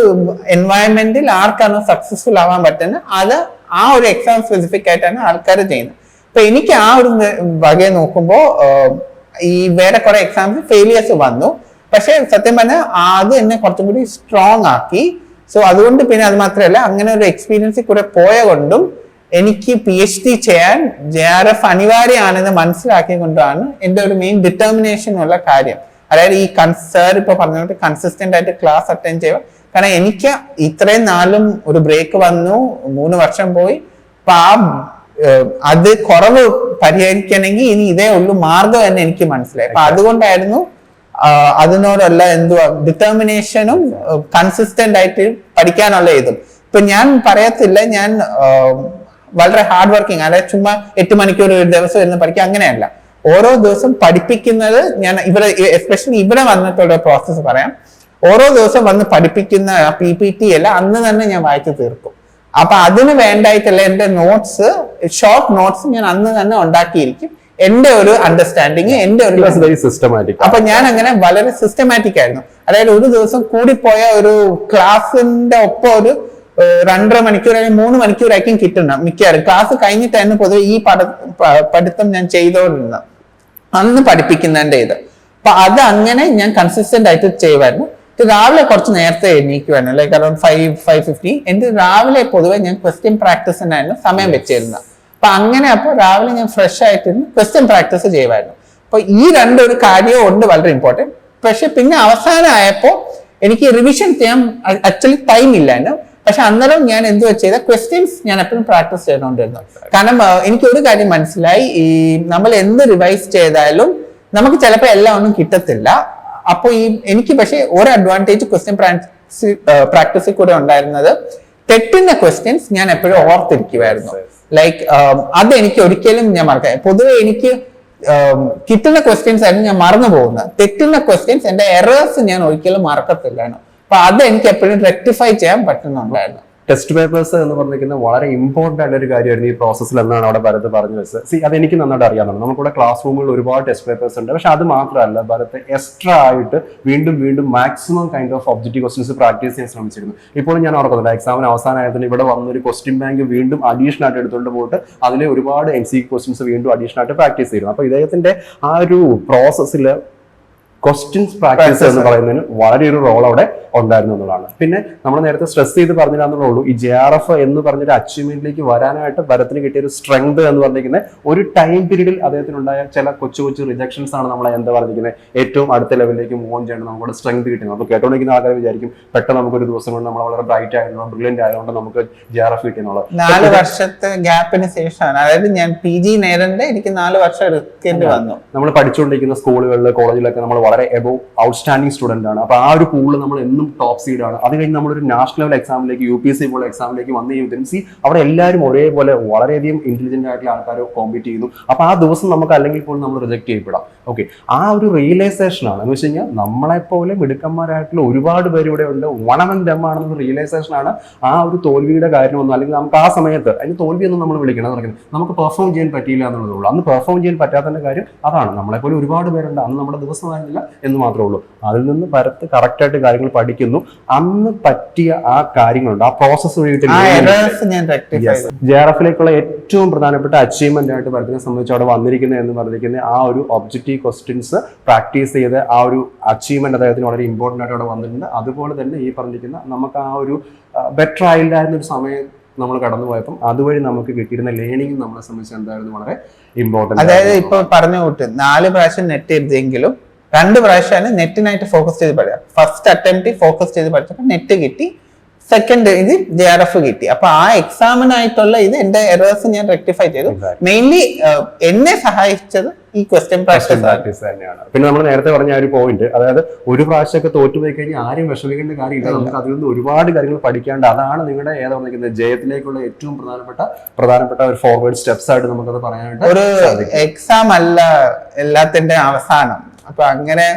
എൻവയൺമെന്റിൽ ആർക്കാണോ സക്സസ്ഫുൾ ആവാൻ പറ്റുന്നത് അത് ആ ഒരു എക്സാം സ്പെസിഫിക് ആയിട്ടാണ് ആൾക്കാർ ചെയ്യുന്നത്. അപ്പൊ എനിക്ക് ആ ഒരു വകയെ നോക്കുമ്പോൾ ഈ വേറെ കുറെ എക്സാംസ് ഫെയിലിയേഴ്സ് വന്നു, പക്ഷെ സത്യം പറഞ്ഞാൽ അത് എന്നെ കുറച്ചും കൂടി സ്ട്രോങ് ആക്കി. സോ അതുകൊണ്ട് പിന്നെ അത് മാത്രമല്ല അങ്ങനെ ഒരു എക്സ്പീരിയൻസിൽ കൂടെ പോയ കൊണ്ടും എനിക്ക് PhD ചെയ്യാൻ JRF അനിവാര്യമാണെന്ന് മനസ്സിലാക്കിക്കൊണ്ടാണ് എൻ്റെ ഒരു മെയിൻ ഡിറ്റർമിനേഷൻ ഉള്ള കാര്യം. അതായത് ഈ സാർ ഇപ്പൊ പറഞ്ഞിട്ട് കൺസിസ്റ്റന്റ് ആയിട്ട് ക്ലാസ് അറ്റൻഡ് ചെയ്യുക. കാരണം എനിക്ക് ഇത്രയും നാളും ഒരു ബ്രേക്ക് വന്നു, 3 വർഷം പോയി. അപ്പൊ അത് കുറവ് പരിഹരിക്കണമെങ്കിൽ ഇനി ഇതേ ഉള്ളൂ മാർഗം എന്ന് എനിക്ക് മനസ്സിലായി. അപ്പൊ അതുകൊണ്ടായിരുന്നു അതിനോടുള്ള എന്തുവാ ഡിറ്റർമിനേഷനും കൺസിസ്റ്റന്റ് ആയിട്ട് പഠിക്കാനുള്ള ഇതും. ഇപ്പൊ ഞാൻ പറയത്തില്ല ഞാൻ വളരെ ഹാർഡ് വർക്കിംഗ്, അതായത് ചുമ്മാ 8 മണിക്കൂർ ഒരു ദിവസം ഇരുന്ന് പഠിക്കുക, അങ്ങനെയല്ല. ഓരോ ദിവസം പഠിപ്പിക്കുന്നത് ഞാൻ ഇവിടെ എസ്പെഷ്യലി ഇവിടെ വന്നിട്ടുള്ള പ്രോസസ്സ് പറയാം. ഓരോ ദിവസം വന്ന് പഠിപ്പിക്കുന്ന PPT എല്ലാം അന്ന് തന്നെ ഞാൻ വായിച്ചു തീർക്കും. അപ്പൊ അതിന് വേണ്ടായിട്ടുള്ള എന്റെ നോട്ട്സ്, ഷോർട്ട് നോട്ട്സ് ഞാൻ അന്ന് തന്നെ ഉണ്ടാക്കിയിരിക്കും. എന്റെ ഒരു അണ്ടർസ്റ്റാൻഡിങ്, എന്റെ ഒരു സിസ്റ്റമാറ്റിക്. അപ്പൊ ഞാൻ അങ്ങനെ വളരെ സിസ്റ്റമാറ്റിക് ആയിരുന്നു. അതായത് ഒരു ദിവസം കൂടിപ്പോയ ഒരു ക്ലാസ്സിന്റെ ഒപ്പം ഒരു 2.5 മണിക്കൂർ അല്ലെങ്കിൽ 3 മണിക്കൂറായിരിക്കും കിട്ടുന്നത് മിക്കവാറും. ക്ലാസ് കഴിഞ്ഞിട്ടായിരുന്നു പൊതുവെ ഈ പഠിത്തം ഞാൻ ചെയ്തോണ്ടിരുന്നത്, അന്ന് പഠിപ്പിക്കുന്നതിന്റെ ഇത്. അപ്പൊ അത് അങ്ങനെ ഞാൻ കൺസിസ്റ്റന്റ് ആയിട്ട് ചെയ്യുമായിരുന്നു. രാവിലെ കുറച്ച് നേരത്തെ എണീക്കുവായിരുന്നു, ലൈക്ക് അറൌണ്ട് 5:50. എന്റെ രാവിലെ പൊതുവെ ഞാൻ ക്വസ്റ്റ്യൻ പ്രാക്ടീസിനായിരുന്നു സമയം വെച്ചിരുന്നത്. അപ്പൊ അങ്ങനെ അപ്പോൾ രാവിലെ ഞാൻ ഫ്രഷ് ആയിട്ടിരുന്ന് ക്വസ്റ്റ്യൻ പ്രാക്ടീസ് ചെയ്യുമായിരുന്നു. അപ്പൊ ഈ രണ്ടൊരു കാര്യവും ഉണ്ട് വളരെ ഇമ്പോർട്ടൻറ്റ്. പക്ഷെ പിന്നെ അവസാനമായപ്പോൾ എനിക്ക് റിവിഷൻ ചെയ്യാൻ ആക്ച്വലി ടൈം ഇല്ലായിരുന്നു. പക്ഷെ അന്നേരം ഞാൻ എന്തുവാ ചെയ്ത ക്വസ്റ്റ്യൻസ് ഞാൻ എപ്പോഴും പ്രാക്ടീസ് ചെയ്തുകൊണ്ടിരുന്നു. കാരണം എനിക്ക് ഒരു കാര്യം മനസ്സിലായി, ഈ നമ്മൾ എന്ത് റിവൈസ് ചെയ്താലും നമുക്ക് ചിലപ്പോൾ എല്ലാം ഒന്നും കിട്ടത്തില്ല. അപ്പോൾ എനിക്ക് പക്ഷേ ഒരു അഡ്വാൻറ്റേജ് ക്വസ്റ്റ്യൻ പ്രാക്ടീസിൽ കൂടെ ഉണ്ടായിരുന്നത്, തെറ്റുന്ന ക്വസ്റ്റ്യൻസ് ഞാൻ എപ്പോഴും ഓർത്തിരിക്കുമായിരുന്നു. ലൈക്ക് അത് എനിക്ക് ഒരിക്കലും ഞാൻ മറക്കാം. പൊതുവെ എനിക്ക് കിട്ടുന്ന ക്വസ്റ്റ്യൻസ് ആയിരുന്നു ഞാൻ മറന്നു പോകുന്നത്. തെറ്റുന്ന ക്വസ്റ്റ്യൻസ്, എന്റെ എറേഴ്സ് ഞാൻ ഒരിക്കലും മറക്കത്തില്ലായിരുന്നു. അപ്പൊ അത് എനിക്ക് എപ്പോഴും റെക്ടിഫൈ ചെയ്യാൻ പറ്റുന്നുണ്ടായിരുന്നു. ടെസ്റ്റ് പേപ്പേഴ്സ് എന്ന് പറഞ്ഞിരിക്കുന്നത് വളരെ ഇമ്പോർട്ടന്റ് ആയിട്ട് ഒരു കാര്യമായിരുന്നു ഈ പ്രോസസ്സിൽ എന്നാണ് അവിടെ ഭരത് പറഞ്ഞു വെച്ചത്. അത് എനിക്ക് നന്നായിട്ട് അറിയാവുന്നതാണ്. നമുക്കിവിടെ ക്ലാസ് റൂമുകളിൽ ഒരുപാട് ടെസ്റ്റ് പേപ്പേഴ്സ് ഉണ്ട്. പക്ഷെ അത് മാത്രമല്ല, ഭരത് എക്സ്ട്രാ ആയിട്ട് വീണ്ടും maximum kind of objective questions practice ചെയ്യാൻ ശ്രമിച്ചിരുന്നു. ഇപ്പോഴും ഞാൻ ഓർക്കുന്നുണ്ട്, എക്സാമിന് അവസാനമായതിന് ഇവിടെ വന്നൊരു ക്വസ്റ്റ്യൻ ബാങ്ക് വീണ്ടും അഡീഷണൽ ആയിട്ട് എടുത്തുകൊണ്ട് പോയിട്ട് അതിലെ ഒരുപാട് MCQ ക്വസ്റ്റ്യൻസ് വീണ്ടും അഡീഷണൽ ആയിട്ട് പ്രാക്ടീസ് ചെയ്യുന്നു. അപ്പൊ ഇദ്ദേഹത്തിന്റെ ആ ഒരു പ്രോസസ്സിൽ ക്വസ്റ്റ്യൻസ് പ്രാക്ടീസ് എന്ന് പറയുന്നതിന് വളരെ ഒരു റോൾ അവിടെ ഉണ്ടായിരുന്നു എന്നുള്ളതാണ്. പിന്നെ നമ്മൾ നേരത്തെ സ്ട്രെസ് ചെയ്ത് പറഞ്ഞില്ലാന്നുള്ളൂ, ഈ JRF എന്ന് പറഞ്ഞൊരു അച്ചീവ്മെന്റിലേക്ക് വരാനായിട്ട് ഭരത്തിന് കിട്ടിയ ഒരു സ്ട്രെങ്ത് എന്ന് പറഞ്ഞിരിക്കുന്നത് ഒരു ടൈം പീരീഡിൽ അദ്ദേഹത്തിനുണ്ടായ ചില കൊച്ചു റിജക്ഷൻസ് ആണ് നമ്മളെ എന്താ പറഞ്ഞിരിക്കുന്നത് ഏറ്റവും അടുത്ത ലെവലിലേക്ക് മൂവ് ഓൺ ചെയ്യേണ്ടത് നമുക്കവിടെ സ്ട്രെങ്ത് കിട്ടുന്നത്. അപ്പോൾ കേട്ടോണ്ടിരിക്കുന്ന ആൾക്കാർ വിചാരിക്കും പെട്ടെന്ന് നമുക്കൊരു ദിവസം കൊണ്ട് നമ്മൾ വളരെ ബ്രൈറ്റ് ആയതുകൊണ്ട് ബ്രില്യന്റ് ആയതുകൊണ്ട് നമുക്ക് JRF കിട്ടിയെന്നുള്ളത്. 4 വർഷത്തെ ഗ്യാപ്പിന് ശേഷമാണ്, അതായത് ഞാൻ PG നേരത്തെ എനിക്ക് 4 വർഷം എടുക്കേണ്ടി വന്നു. നമ്മൾ പഠിച്ചുകൊണ്ടിരിക്കുന്ന സ്കൂളുകളിൽ കോളേജിലൊക്കെ നമ്മൾ വളരെ എബോവ് ഔട്ട്സ്റ്റാൻഡിംഗ് സ്റ്റുഡന്റ് ആണ്. അപ്പൊ ആ ഒരു പൂളിൽ നമ്മൾ എന്നും ടോപ്പ് സീഡ് ആണ്. അത് കഴിഞ്ഞ് നമ്മളൊരു നാഷണൽ ലെവൽ എക്സാമിലേക്ക് UPSC പോലുള്ള എക്സാമിലേക്ക് വന്നു കഴിയുമ്പോൾ അവിടെ എല്ലാവരും ഒരേപോലെ വളരെയധികം ഇന്റലിജന്റ് ആയിട്ടുള്ള ആൾക്കാർ കോമ്പീറ്റ് ചെയ്യുന്നു. അപ്പൊ ആ ദിവസം നമുക്ക് അല്ലെങ്കിൽ പോലും നമ്മൾ റിജക്ട് ചെയ്യപ്പെടാം. ഓക്കെ, ആ ഒരു റിയലൈസേഷൻ ആണ് എന്ന് വെച്ച് കഴിഞ്ഞാൽ നമ്മളെപ്പോലെ മിടുക്കന്മാരായിട്ടുള്ള ഒരുപാട് പേര് ഇവിടെ ഉണ്ട്, വൺ ഡം ആണെന്നൊരു റിയലൈസേഷൻ ആണ് ആ ഒരു തോൽവിയുടെ കാര്യമൊന്നും. അല്ലെങ്കിൽ നമുക്ക് ആ സമയത്ത് അതിന് തോൽവിയൊന്നും നമ്മൾ വിളിക്കണം പറയുന്നത് നമുക്ക് പെർഫോം ചെയ്യാൻ പറ്റിയില്ല എന്നുള്ളതേ ഉള്ളൂ. അന്ന് പെർഫോം ചെയ്യാൻ പറ്റാത്തതിന്റെ കാര്യം അതാണ്. നമ്മളെപ്പോലെ ഒരുപാട് പേരുണ്ട്, അന്ന് നമ്മുടെ ദിവസമായിരുന്നില്ല എന്ന് മാത്രമേ ഉള്ളൂ. അതിൽ നിന്ന് ഭരത്ത് കറക്റ്റായിട്ട് കാര്യങ്ങൾ പഠിക്കുന്നു. അന്ന് പറ്റിയ ആ കാര്യങ്ങളുണ്ട്, ആ പ്രോസസ് വഴിയിട്ട് JRFിലേക്കുള്ള ഏറ്റവും പ്രധാനപ്പെട്ട അച്ചീവ്മെന്റ് ആയിട്ട് ഭരത്തിനെ സംബന്ധിച്ച് അവിടെ വന്നിരിക്കുന്നത് എന്ന് പറഞ്ഞിരിക്കുന്നത് ആ ഒരു ഒബ്ജക്റ്റീവ് ക്വസ്റ്റ്യൻസ് പ്രാക്ടീസ് ചെയ്ത് ആ ഒരു അച്ചീവ്മെന്റ് അദ്ദേഹത്തിന് വളരെ ഇമ്പോർട്ടന്റ് ആയിട്ട് അവിടെ വന്നിട്ടുണ്ട്. അതുപോലെ തന്നെ ഈ പറഞ്ഞിരിക്കുന്ന നമുക്ക് ആ ഒരു ബെറ്റർ ആയില്ലായിരുന്ന ഒരു സമയം നമ്മൾ കടന്നു പോയപ്പോൾ അതുവഴി നമുക്ക് കിട്ടിയിരുന്ന ലേണിംഗ് നമ്മളെ സംബന്ധിച്ച് എന്തായിരുന്നു വളരെ ഇമ്പോർട്ടന്റ്. അതായത് ഇപ്പൊ പറഞ്ഞു കൂട്ട് 4 പ്രാവശ്യം നെറ്റ് എഴുതിയെങ്കിലും 2 പ്രാവശ്യമാണ് നെറ്റിനായിട്ട് ഫോക്കസ് ചെയ്ത് പഠിച്ചത്. ഫസ്റ്റ് അറ്റംപ്റ്റ് ഫോക്കസ് ചെയ്ത് പഠിച്ചപ്പോൾ നെറ്റ് കിട്ടി, സെക്കൻഡ് ഇത് JRF കിട്ടി. അപ്പൊ ആ എക്സാമിനായിട്ടുള്ള ഇത് എന്റെ എറേഴ്സ് ഞാൻ റെക്ടിഫൈ ചെയ്തു. മെയിൻലി എന്നെ സഹായിച്ചത് ഈ ക്വസ്റ്റ്യൻ പ്രാക്ടീസ് തന്നെയാണ്. പിന്നെ നമ്മൾ നേരത്തെ പറഞ്ഞ ഒരു പോയിന്റ്, അതായത് ഒരു പ്രാവശ്യമൊക്കെ തോറ്റുപോയി കഴിഞ്ഞാൽ ആരും വിഷമിക്കേണ്ട കാര്യമില്ല, നമുക്ക് അതിൽ നിന്ന് ഒരുപാട് കാര്യങ്ങൾ പഠിക്കാണ്ട്. അതാണ് നിങ്ങളുടെ ഏതാ പറഞ്ഞിരിക്കുന്നത് ജയത്തിലേക്കുള്ള ഏറ്റവും പ്രധാനപ്പെട്ട ഒരു ഫോർവേഡ് സ്റ്റെപ്സ് ആയിട്ട് നമുക്കത് പറയാനായിട്ട്. ഒരു എക്സാം അല്ല എല്ലാത്തിന്റെ അവസാനം. അപ്പൊ അങ്ങനെ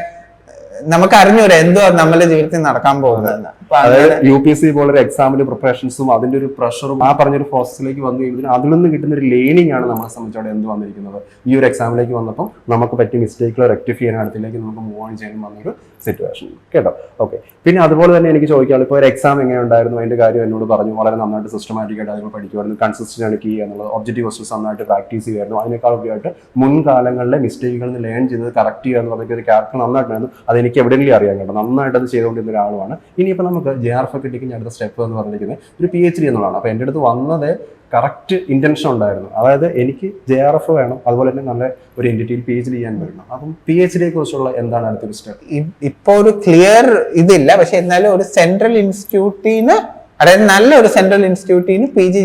നമുക്ക് അറിഞ്ഞൂടെ എന്തോ നമ്മുടെ ജീവിതത്തിൽ നടക്കാൻ പോകുന്നത്. അതായത് UPSC പോലൊരു എക്സാമിന്റെ പ്രിപ്പറേഷൻസും അതിന്റെ ഒരു പ്രഷറും ആ പറഞ്ഞൊരു പ്രോസസ്സിലേക്ക് വന്നു കഴിയുമ്പോൾ അതിൽ നിന്ന് കിട്ടുന്ന ഒരു ലേണിംഗ് ആണ് നമ്മളെ സംബന്ധിച്ചോടെ എന്ത് വന്നിരിക്കുന്നത്. ഈ ഒരു എക്സാമിലേക്ക് വന്നപ്പോൾ നമുക്ക് പറ്റിയ മിസ്റ്റേക്കുകൾ റെക്ടിഫൈ ചെയ്യാൻ അടുത്തേക്ക് നമുക്ക് മൂവ് ഓൺ ചെയ്യാൻ വന്നൊരു സിറ്റുവേഷൻ കേട്ടോ. ഓക്കെ, പിന്നെ അതുപോലെ തന്നെ എനിക്ക് ചോദിക്കാനുള്ള ഇപ്പോൾ ഒരു എക്സാം എങ്ങനെ ഉണ്ടായിരുന്നു അതിന്റെ കാര്യം എന്നോട് പറഞ്ഞു. വളരെ നന്നായിട്ട് സിസ്റ്റമാറ്റിക് ആയിട്ട് നിങ്ങൾ പഠിക്കുമായിരുന്നു, കൺസിസ്റ്റന്റ് ആണ് കീ എന്നുള്ളത്, ഒബ്ജക്റ്റീവ് ക്വസ്റ്റ്യൻസ് നന്നായിട്ട് പ്രാക്ടീസ് ചെയ്യുമായിരുന്നു. അതിനേക്കാൾ ഉപരിയായിട്ട് മുൻകാലങ്ങളിലെ മിസ്റ്റേക്കുകളിൽ നിന്ന് ലേൺ ചെയ്തത് കറക്റ്റ് ചെയ്യുക എന്ന് പറഞ്ഞ ഒരു ക്യാരക്ടർ നന്നായിട്ടായിരുന്നു. അതെനിക്ക് എവിടെയെങ്കിലും അറിയാൻ കേട്ടോ, നന്നായിട്ട് അത് ചെയ്തുകൊണ്ടിരുന്ന ഒരാളുമാണ്. ഇനിയിപ്പോൾ നമുക്ക് JRF കിട്ടിക്കഴിഞ്ഞാൽ അടുത്ത സ്റ്റെപ്പ് എന്ന് പറഞ്ഞിരിക്കുന്നത് ഒരു PhD എന്നുള്ളതാണ്. അപ്പോൾ എൻ്റെ അടുത്ത് വന്നത് കറക്റ്റ് ഇന്റൻഷൻ ഉണ്ടായിരുന്നു. അതായത് എനിക്ക് JRF വേണം, അതുപോലെ തന്നെ നല്ല ഒരു എൻറ്റിറ്റിയിൽ PhD ചെയ്യാൻ പറ്റണം. അപ്പം PhD കുറിച്ചുള്ള എന്താണ് അടുത്തൊരു സ്റ്റെപ്പ്? ഇപ്പൊ ഒരു ക്ലിയർ ഇതില്ല, പക്ഷെ എന്നാലും ഒരു സെൻട്രൽ ഇൻസ്റ്റിറ്റ്യൂട്ടിന്, അതായത് നല്ലൊരു സെൻട്രൽ ഇൻസ്റ്റിറ്റ്യൂട്ടിന് PhD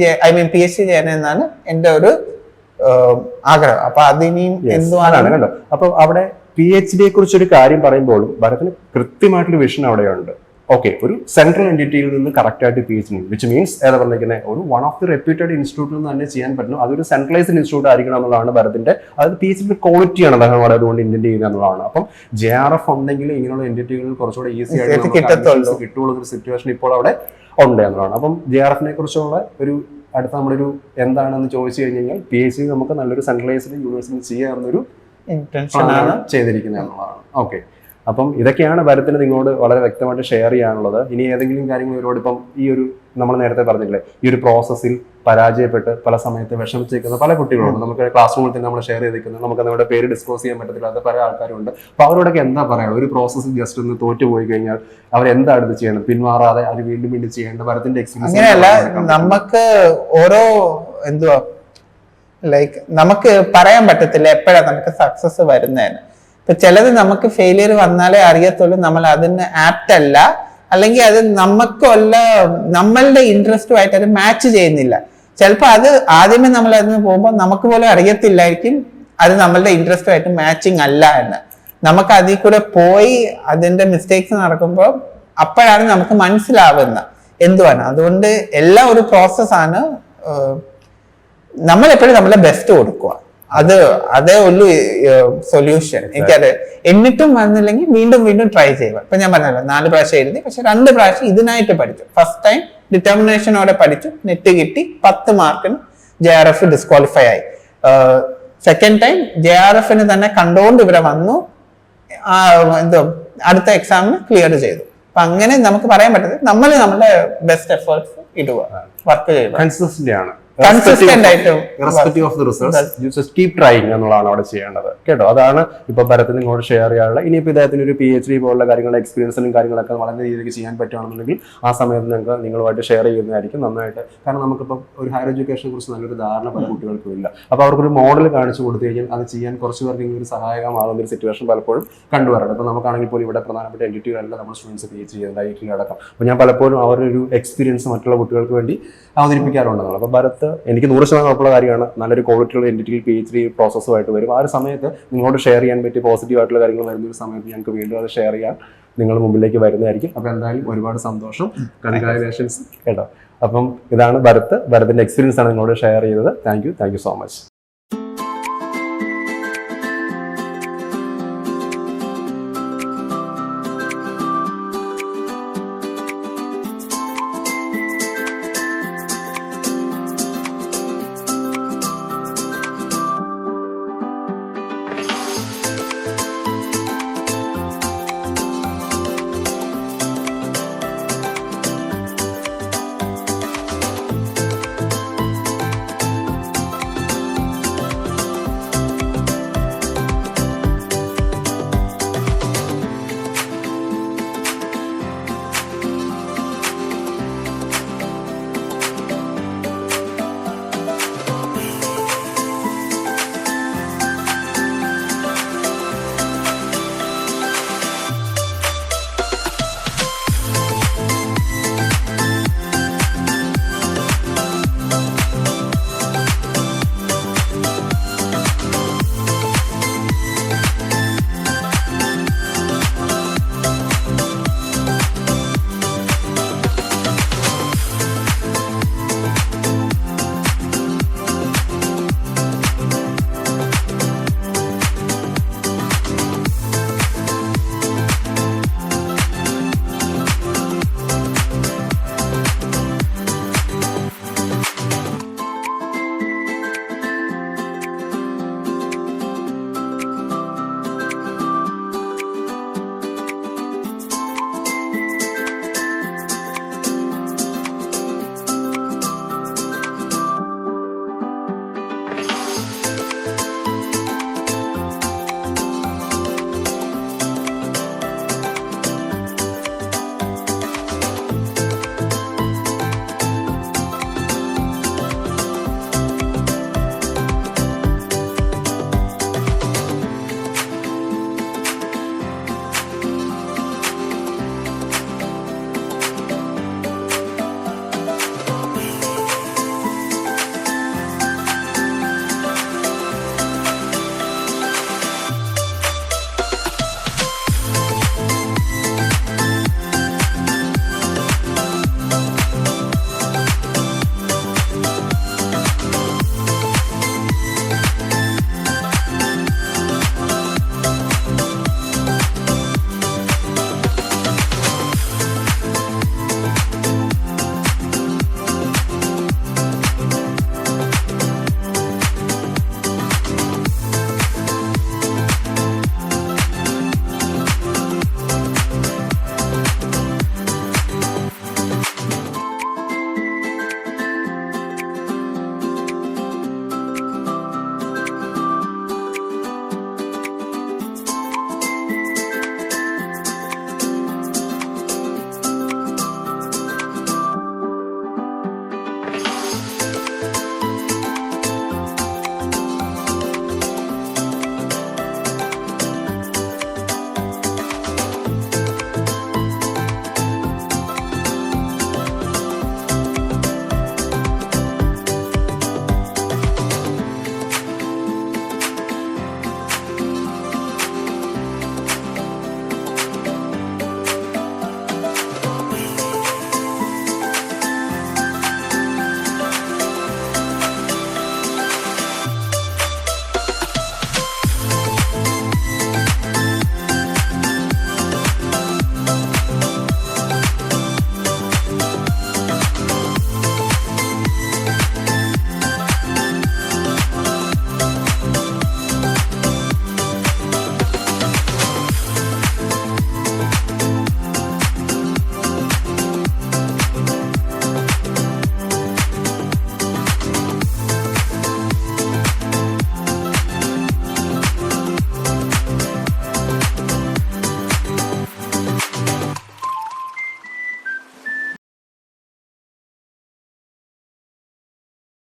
ചെയ്യാനെന്നാണ് എൻ്റെ ഒരു ആഗ്രഹം. അപ്പൊ അതിനിയും എന്തുവാണ് കണ്ടോ. അപ്പൊ അവിടെ PhD കുറിച്ചൊരു കാര്യം പറയുമ്പോഴും ഭരത്തിന് കൃത്യമായിട്ടൊരു വിഷൻ അവിടെയുണ്ട്. ഓക്കെ, ഒരു സെൻട്രൽ എൻറ്റിറ്റിയിൽ നിന്ന് കറക്റ്റ് ആയിട്ട് PhD, വിച്ച് മീൻസ് ഏതാ പറഞ്ഞിരിക്കുന്നത് ഒരു വൺ ഓഫ് ദി റെപ്യൂട്ടഡ് ഇൻസ്റ്റിറ്റ്യൂട്ടിൽ നിന്ന് തന്നെ ചെയ്യാൻ പറ്റുന്നു. അതൊരു സെൻട്രലൈസ്ഡ് ഇൻസ്റ്റിറ്റ്യൂട്ട് ആയിരിക്കണം എന്നുള്ളതാണ് ഭരത്തിന്റെ. അതായത് PhD ക്വാളിറ്റിയാണ് അദ്ദേഹം അവിടെ അതുകൊണ്ട് ഇന്റന്റ് ചെയ്യുക എന്നുള്ളതാണ്. അപ്പം JRF ഉണ്ടെങ്കിൽ ഇങ്ങനെയുള്ള എൻറ്റിറ്റികൾ കുറച്ചുകൂടെ ഈസി ആയിട്ട് കിട്ടുള്ള ഒരു സിറ്റുവേഷൻ ഇപ്പോൾ അവിടെ ഉണ്ട് എന്നുള്ളതാണ്. അപ്പം JRF കുറിച്ചുള്ള ഒരു അടുത്ത നമ്മളൊരു എന്താണെന്ന് ചോദിച്ചു കഴിഞ്ഞാൽ PhD നമുക്ക് നല്ലൊരു സെൻട്രലൈസ്ഡ് യൂണിവേഴ്സിറ്റി ചെയ്യാവുന്നൊരു ഇന്റൻഷനാണ് ചെയ്തിരിക്കുന്നത് എന്നുള്ളതാണ്. ഓക്കെ, അപ്പം ഇതൊക്കെയാണ് ഭരത്തിന് നിങ്ങളോട് വളരെ വ്യക്തമായിട്ട് ഷെയർ ചെയ്യാനുള്ളത്. ഇനി ഏതെങ്കിലും കാര്യങ്ങൾ ഇവരോട് ഇപ്പം ഈ ഒരു നമ്മൾ നേരത്തെ പറഞ്ഞില്ലേ ഈ ഒരു പ്രോസസ്സിൽ പരാജയപ്പെട്ട് പല സമയത്ത് വിഷമിച്ചിരിക്കുന്ന പല കുട്ടികളുണ്ട്. നമുക്ക് ക്ലാസ് റൂമിൽ തന്നെ നമ്മൾ ഷെയർ ചെയ്തിരിക്കുന്നത്, നമുക്ക് നമ്മുടെ പേര് ഡിസ്ക്ലോസ് ചെയ്യാൻ പറ്റത്തില്ലാത്ത പല ആൾക്കാരുണ്ട്. അപ്പൊ അവരോടൊക്കെ എന്താ പറയുക, ഒരു പ്രോസസ്സിൽ ജസ്റ്റ് ഒന്ന് തോറ്റുപോയി കഴിഞ്ഞാൽ അവരെന്താ അടുത്ത് ചെയ്യണം, പിന്മാറാതെ അത് വീണ്ടും ചെയ്യേണ്ട ഭരത്തിന്റെ എക്സ്പീരിയൻസ്? അങ്ങനെയല്ല, നമുക്ക് ഓരോ എന്തുവാ ലൈക്ക് നമുക്ക് പറയാൻ പറ്റത്തില്ല എപ്പോഴാണ് നമുക്ക് സക്സസ് വരുന്നതെന്ന്. ഇപ്പൊ ചിലത് നമുക്ക് ഫെയിലിയർ വന്നാലേ അറിയത്തുള്ളൂ നമ്മൾ അതിന് ആപ്റ്റ് അല്ല, അല്ലെങ്കിൽ അത് നമുക്കല്ല നമ്മളുടെ ഇൻട്രസ്റ്റുമായിട്ട് അത് മാച്ച് ചെയ്യുന്നില്ല. ചിലപ്പോൾ അത് ആദ്യമേ നമ്മൾ അതിന് പോകുമ്പോൾ നമുക്ക് പോലും അറിയത്തില്ലായിരിക്കും അത് നമ്മളുടെ ഇൻട്രസ്റ്റുമായിട്ട് മാച്ചിങ് അല്ല എന്ന്. നമുക്ക് അതിൽ കൂടെ പോയി അതിന്റെ മിസ്റ്റേക്സ് നടക്കുമ്പോൾ അപ്പോഴാണ് നമുക്ക് മനസ്സിലാവുന്നത് എന്തുവാണ്. അതുകൊണ്ട് എല്ലാം ഒരു പ്രോസസ്സാണ്. നമ്മൾ എപ്പോഴും നമ്മളെ ബെസ്റ്റ് കൊടുക്കുക, അതേ ഉള്ളൂ സൊല്യൂഷൻ. എനിക്കത് എന്നിട്ടും വന്നില്ലെങ്കിൽ വീണ്ടും ട്രൈ ചെയ്യുക. ഇപ്പൊ ഞാൻ പറഞ്ഞല്ലോ 4 പ്രാവശ്യം എഴുതി, പക്ഷെ 2 പ്രാവശ്യം ഇതിനായിട്ട് പഠിച്ചു. ഫസ്റ്റ് ടൈം ഡിറ്റർമിനേഷനോടെ പഠിച്ചു, നെറ്റ് കിട്ടി, 10 മാർക്കിന് JRF ഡിസ്ക്വാളിഫൈ ആയി. സെക്കൻഡ് ടൈം JRF തന്നെ കണ്ടുകൊണ്ട് ഇവിടെ വന്നു, എന്തോ അടുത്ത എക്സാമിന് ക്ലിയർ ചെയ്തു. അപ്പൊ അങ്ങനെ നമുക്ക് പറയാൻ പറ്റത്തില്ല, നമ്മൾ നമ്മുടെ ബെസ്റ്റ് എഫേർട്സ് ഇടുക, വർക്ക് ചെയ്യുക, കൺസിസ്റ്റന്റ് ആണ്. കൺസിസ്റ്റന്റ് ആയിട്ടും respective of the results you just keep trying എന്നുള്ളതാണ് അവിടെ ചെയ്യേണ്ടത് കേട്ടോ. അതാണ് ഇപ്പൊ ഭരത്തിന് നിങ്ങളോട് ഷെയർ ചെയ്യാനുള്ള. ഇനിയിപ്പോൾ ഇദ്ദേഹത്തിന് ഒരു PhD പോലുള്ള കാര്യങ്ങളുടെ എക്സ്പീരിയൻസിലും കാര്യങ്ങളൊക്കെ വളരെ രീതിയിലേക്ക് ചെയ്യാൻ പറ്റുകയാണെന്നുണ്ടെങ്കിൽ ആ സമയത്ത് ഞങ്ങൾക്ക് നിങ്ങളുമായിട്ട് ഷെയർ ചെയ്യുന്നതായിരിക്കും നന്നായിട്ട്. കാരണം നമുക്കിപ്പോൾ ഒരു ഹയർ എഡ്യൂക്കേഷനെ കുറിച്ച് നല്ലൊരു ധാരണ പല കുട്ടികൾക്കും ഇല്ല. അപ്പോൾ അവർക്കൊരു മോഡൽ കാണിച്ചു കൊടുത്തു കഴിഞ്ഞാൽ അത് ചെയ്യാൻ കുറച്ച് പേർക്ക് ഒരു സഹായകമാകുന്ന ഒരു സിറ്റുവേഷൻ പലപ്പോഴും കണ്ടുവരണം. ഇപ്പോൾ നമുക്കാണെങ്കിൽ പോലും ഇവിടെ പ്രധാനപ്പെട്ട എൻറ്റിറ്റികളെല്ലാം നമ്മൾ സ്റ്റുഡൻസ് PhD ചെയ്യുന്നത് IT അടക്കം. അപ്പോൾ ഞാൻ പലപ്പോഴും അവരൊരു എക്സ്പീരിയൻസ് മറ്റുള്ള കുട്ടികൾക്ക് വേണ്ടി അവതരിപ്പിക്കാറുണ്ടെന്നുള്ളത്. അപ്പോൾ ഭരത്ത് എനിക്ക് 100% ഉറപ്പുള്ള കാര്യമാണ്, നല്ലൊരു ക്വാളിറ്റിയുള്ള എൻറ്റിറ്റിയിൽ PhD പ്രോസസ്സുമായിട്ട് വരും. ആ ഒരു സമയത്ത് നിങ്ങളോട് ഷെയർ ചെയ്യാൻ പറ്റിയ പോസിറ്റീവ് ആയിട്ടുള്ള കാര്യങ്ങൾ വരുന്ന ഒരു സമയത്ത് ഞങ്ങൾക്ക് വീണ്ടും അത് ഷെയർ ചെയ്യാൻ നിങ്ങൾ മുമ്പിലേക്ക് വരുന്നതായിരിക്കും. അപ്പോൾ എന്തായാലും ഒരുപാട് സന്തോഷം, കൺഗ്രാജുലേഷൻസ് കേട്ടോ. അപ്പം ഇതാണ് ഭരത്തിന്റെ എക്സ്പീരിയൻസ് ആണ് നിങ്ങളോട് ഷെയർ ചെയ്തത്. Thank you so much.